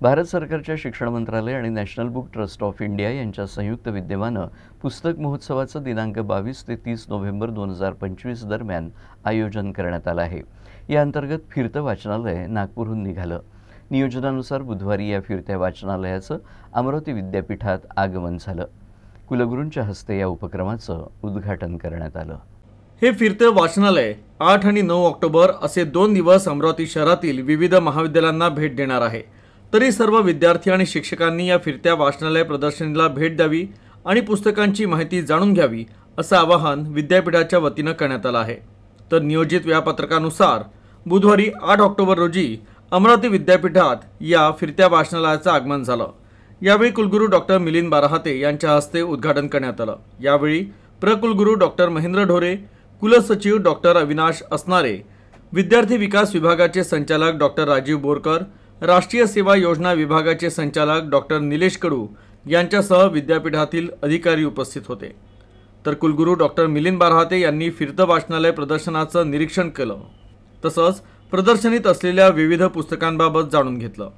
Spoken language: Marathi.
भारत सरकारच्या शिक्षण मंत्रालय आणि national book trust of India यांच्या संयुक्त विद्यमानं पुस्तक महोत्सवाचं दिनांक 22 ते 30 नोव्हेंबर 2025 दरम्यान आयोजन करण्यात आलं आहे। या अंतर्गत फिरतं वाचनालय नागपूरहून निघालं। नियोजनानुसार बुधवारी या फिरत्या वाचनालयाचं अमरावती विद्यापीठात आगमन झालं। कुलगुरूंच्या हस्ते या उपक्रमाचं उद्घाटन करण्यात आलं। हे फिरते वाचनालय 8 आणि 9 ऑक्टोबर असे 2 दिवस अमरावती शहरातील विविध महाविद्यालयांना भेट देणार आहे। तरी सर्व विद्यार्थी आणि शिक्षकांनी या फिरत्या वाचनालय प्रदर्शनीला भेट द्यावी आणि पुस्तकांची माहिती जाणून घ्यावी असं आवाहन विद्यापीठाच्या वतीनं करण्यात आलं आहे। तर नियोजित वेळापत्रकानुसार बुधवारी 8 ऑक्टोबर रोजी अमरावती विद्यापीठात या फिरत्या वाचनालयाचं आगमन झालं। यावेळी कुलगुरू डॉक्टर मिलिंद बाराहाते यांच्या हस्ते उद्घाटन करण्यात आलं। यावेळी प्रकुलगुरू डॉक्टर महेंद्र ढोरे, कुलसचिव डॉक्टर अविनाश असणारे, विद्यार्थी विकास विभागाचे संचालक डॉक्टर राजीव बोरकर, राष्ट्रीय सेवा योजना विभागाचे संचालक डॉक्टर निलेश कडू यांच्यासह विद्यापीठातील अधिकारी उपस्थित होते। तर कुलगुरू डॉक्टर मिलिंद बाराहाते यांनी फिरतं वाचनालय प्रदर्शनाचं निरीक्षण केलं, तसंच प्रदर्शनीत असलेल्या विविध पुस्तकांबाबत जाणून घेतलं।